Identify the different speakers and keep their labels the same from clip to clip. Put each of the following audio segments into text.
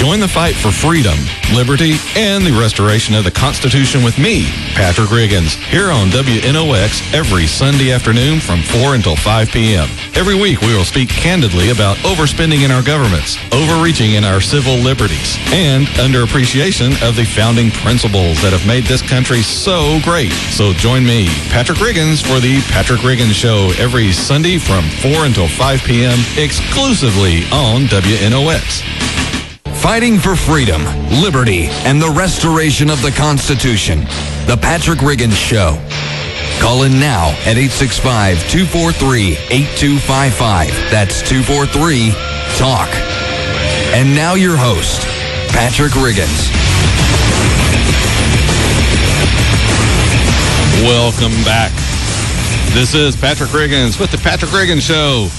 Speaker 1: Join the fight for freedom, liberty, and the restoration of the Constitution with me, Patrick Riggins, here on WNOX every Sunday afternoon from 4 until 5 p.m. Every week, we will speak candidly about overspending in our governments, overreaching in our civil liberties, and underappreciation of the founding principles that have made this country so great. So join me, Patrick Riggins, for the Patrick Riggins Show every Sunday from 4 until 5 p.m. exclusively on WNOX.
Speaker 2: Fighting for freedom, liberty, and the restoration of the Constitution. The Patrick Riggins Show. Call in now at 865-243-8255. That's 243-TALK. And now your host, Patrick Riggins.
Speaker 1: Welcome back. This is Patrick Riggins with the Patrick Riggins Show.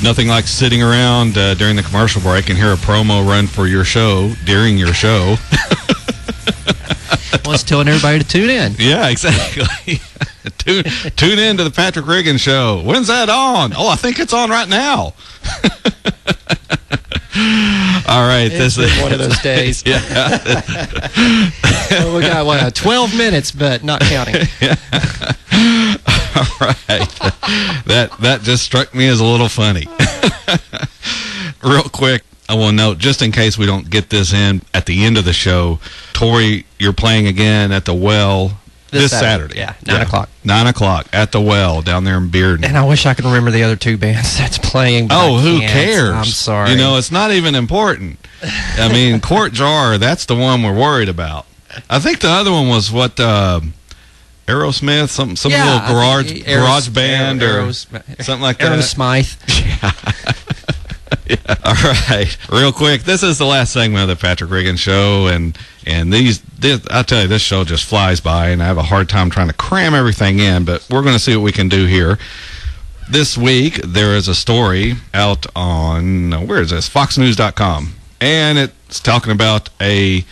Speaker 1: Nothing like sitting around during the commercial break and hear a promo run for your show during your show.
Speaker 3: Well, it's telling everybody to tune in.
Speaker 1: Yeah, exactly. Tune in to the Patrick Riggins Show. When's that on? Oh, I think it's on right now. All right.
Speaker 3: This is one of those days.
Speaker 1: Yeah.
Speaker 3: Well, we got 12 minutes, but not counting.
Speaker 1: Yeah. All right. That just struck me as a little funny. Real quick, I want to note, just in case we don't get this in at the end of the show, Tori, you're playing again at the Well this Saturday.
Speaker 3: Yeah, 9 o'clock.
Speaker 1: 9 o'clock at the Well down there in Bearden.
Speaker 3: And I wish I could remember the other two bands that's playing.
Speaker 1: Oh, who cares?
Speaker 3: I'm sorry.
Speaker 1: You know, it's not even important. I mean, Court Jar, that's the one we're worried about. I think the other one was what, Aerosmith, some little garage band or something like that.
Speaker 3: Aerosmith.
Speaker 1: Yeah. All right. Real quick, this is the last segment of the Patrick Riggins Show, and I tell you, this show just flies by, and I have a hard time trying to cram everything in, but we're going to see what we can do here. This week, there is a story out on, where is this? FoxNews.com, and it's talking about a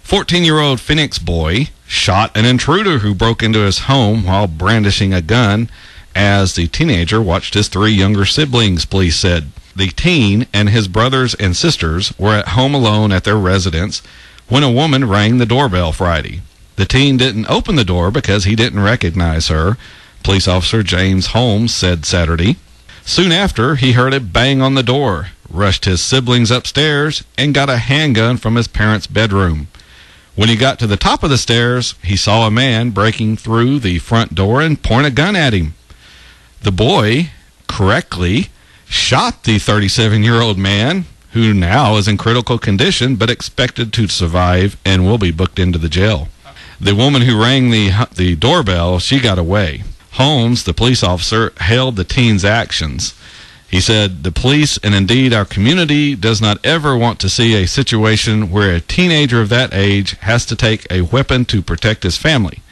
Speaker 1: 14-year-old Phoenix boy shot an intruder who broke into his home while brandishing a gun as the teenager watched his 3 younger siblings, police said. The teen and his brothers and sisters were at home alone at their residence when a woman rang the doorbell Friday. The teen didn't open the door because he didn't recognize her, police officer James Holmes said Saturday. Soon after, he heard a bang on the door, rushed his siblings upstairs, and got a handgun from his parents' bedroom. When he got to the top of the stairs, he saw a man breaking through the front door and point a gun at him. The boy correctly shot the 37-year-old man, who now is in critical condition but expected to survive and will be booked into the jail. The woman who rang the doorbell, she got away. Holmes, the police officer, hailed the teen's actions. He said, "The police and indeed our community does not ever want to see a situation where a teenager of that age has to take a weapon to protect his family.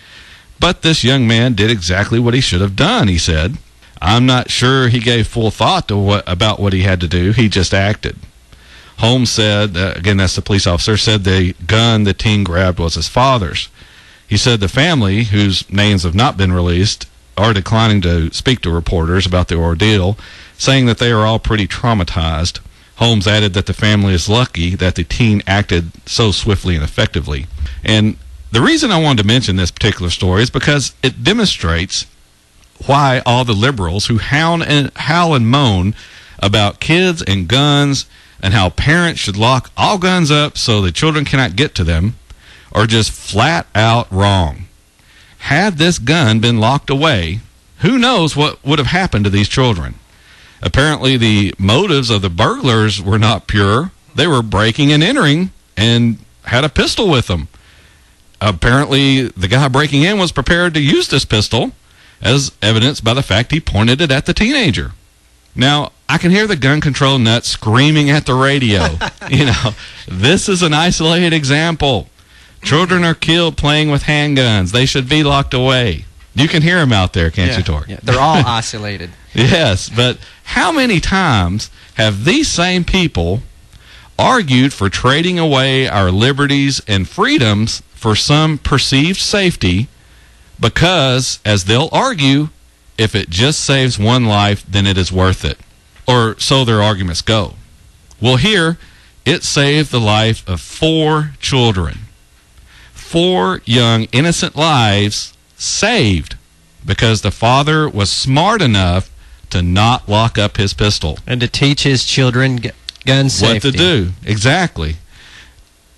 Speaker 1: But this young man did exactly what he should have done," he said. "I'm not sure he gave full thought to about what he had to do. He just acted." Holmes said, again, that's the police officer, said the gun the teen grabbed was his father's. He said the family, whose names have not been released, are declining to speak to reporters about the ordeal, saying that they are all pretty traumatized. Holmes added that the family is lucky that the teen acted so swiftly and effectively. And the reason I wanted to mention this particular story is because it demonstrates why all the liberals who howl and moan about kids and guns and how parents should lock all guns up so the children cannot get to them are just flat out wrong. Had this gun been locked away, who knows what would have happened to these children? Apparently the motives of the burglars were not pure. They were breaking and entering and had a pistol with them. Apparently the guy breaking in was prepared to use this pistol, as evidenced by the fact he pointed it at the teenager. Now, I can hear the gun control nuts screaming at the radio. You know, this is an isolated example. Children are killed playing with handguns. They should be locked away. You can hear them out there, can't you, Tori?
Speaker 3: Yeah, they're all isolated.
Speaker 1: Yes, but how many times have these same people argued for trading away our liberties and freedoms for some perceived safety because, as they'll argue, if it just saves one life, then it is worth it. Or so their arguments go. Well, here, it saved the life of 4 children. 4 young, innocent lives saved because the father was smart enough to not lock up his pistol.
Speaker 3: And to teach his children gun safety.
Speaker 1: What to do. Exactly.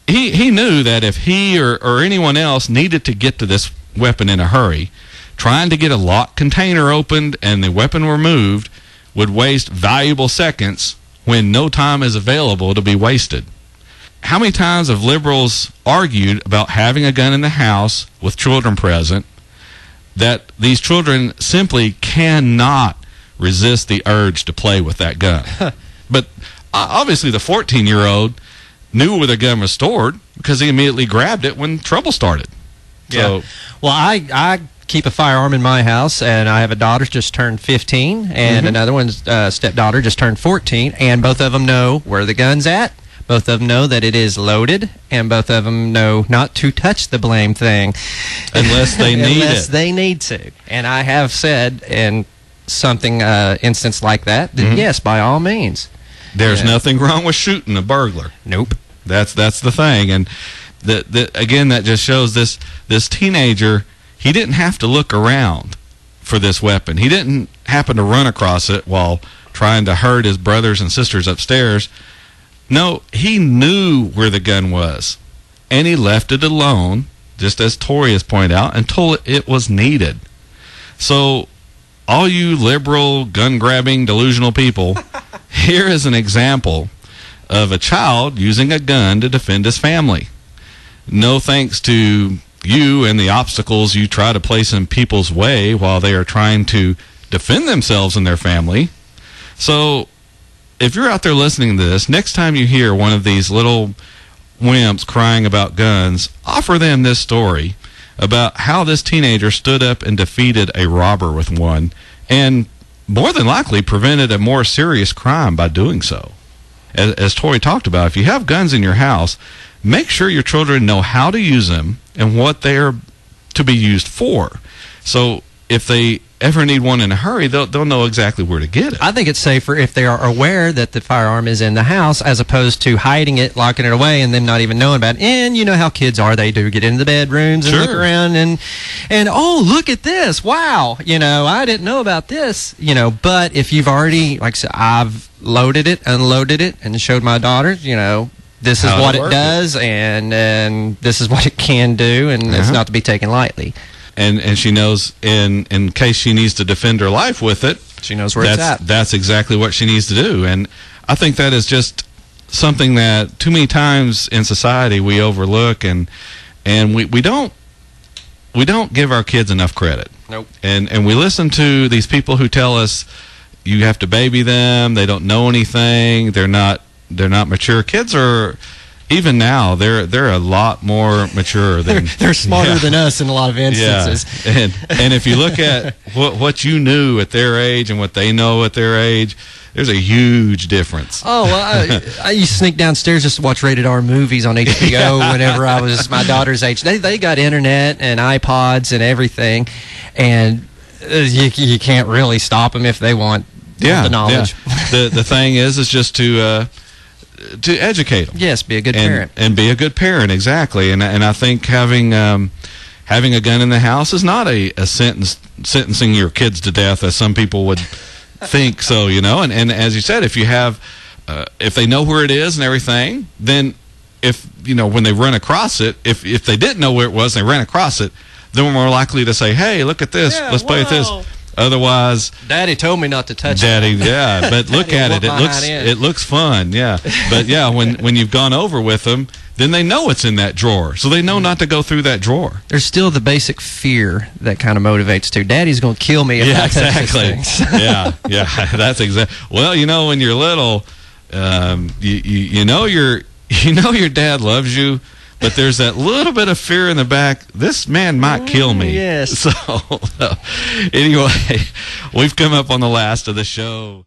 Speaker 1: He knew that if he or anyone else needed to get to this weapon in a hurry, trying to get a locked container opened and the weapon removed would waste valuable seconds when no time is available to be wasted. How many times have liberals argued about having a gun in the house with children present, that these children simply cannot resist the urge to play with that gun? But obviously the 14-year-old knew where the gun was stored because he immediately grabbed it when trouble started.
Speaker 3: Yeah.
Speaker 1: So,
Speaker 3: well, I keep a firearm in my house, and I have a daughter just turned 15, and another one's stepdaughter just turned 14, and both of them know where the gun's at. Both of them know that it is loaded, and both of them know not to touch the blame thing.
Speaker 1: Unless they need
Speaker 3: Unless
Speaker 1: it.
Speaker 3: they need to. And I have said in something instance like that, yes, by all means.
Speaker 1: There's nothing wrong with shooting a burglar.
Speaker 3: Nope.
Speaker 1: That's the thing. And again, that just shows this teenager, he didn't have to look around for this weapon. He didn't happen to run across it while trying to hurt his brothers and sisters upstairs. No, he knew where the gun was, and he left it alone, just as Tori has pointed out, until it was needed. So, all you liberal, gun-grabbing, delusional people, here is an example of a child using a gun to defend his family. No thanks to you and the obstacles you try to place in people's way while they are trying to defend themselves and their family. So, if you're out there listening to this, next time you hear one of these little wimps crying about guns, offer them this story about how this teenager stood up and defeated a robber with one, and more than likely prevented a more serious crime by doing so. As Tori talked about, if you have guns in your house, make sure your children know how to use them and what they are to be used for. So if they ever need one in a hurry, they'll know exactly where to get it.
Speaker 3: I think it's safer if they are aware that the firearm is in the house as opposed to hiding it, locking it away, and them not even knowing about it. And you know how kids are. They do get into the bedrooms and look around and oh, look at this. Wow. I didn't know about this. But if you've already, like I said, I've loaded it, unloaded it, and showed my daughter, this is what it does, and this is what it can do, and it's not to be taken lightly.
Speaker 1: And she knows in case she needs to defend her life with it,
Speaker 3: she knows where it's at.
Speaker 1: That's exactly what she needs to do. And I think that is just something that too many times in society we overlook, and we don't give our kids enough credit.
Speaker 3: Nope.
Speaker 1: And we listen to these people who tell us you have to baby them, they don't know anything, they're not mature. Kids are, even now, they're a lot more mature than
Speaker 3: they're smarter than us in a lot of instances.
Speaker 1: Yeah. And if you look at what you knew at their age and what they know at their age, there's a huge difference.
Speaker 3: Oh, well, I used to sneak downstairs just to watch rated R movies on HBO whenever I was my daughter's age. They got internet and iPods and everything, and you can't really stop them if they want the knowledge.
Speaker 1: Yeah. The thing is just to educate them.
Speaker 3: Yes, be a good parent.
Speaker 1: And be a good parent, exactly. And I think having a gun in the house is not a sentencing your kids to death, as some people would think so, And as you said, if you have, if they know where it is and everything, then when they run across it, if they didn't know where it was and they ran across it, they're more likely to say, hey, look at this, let's play with this. Otherwise,
Speaker 3: Daddy told me not to touch
Speaker 1: Daddy,
Speaker 3: it.
Speaker 1: Yeah, but look at it. It looks fun, yeah. But yeah, when you've gone over with them, then they know it's in that drawer, so they know not to go through that drawer. There's
Speaker 3: still the basic fear that kind of motivates too. Daddy's going to kill me if I touch these things.
Speaker 1: yeah, that's exactly. Well, when you're little, you know your dad loves you. But there's that little bit of fear in the back. This man might kill me.
Speaker 3: Yes.
Speaker 1: So, anyway, we've come up on the last of the show.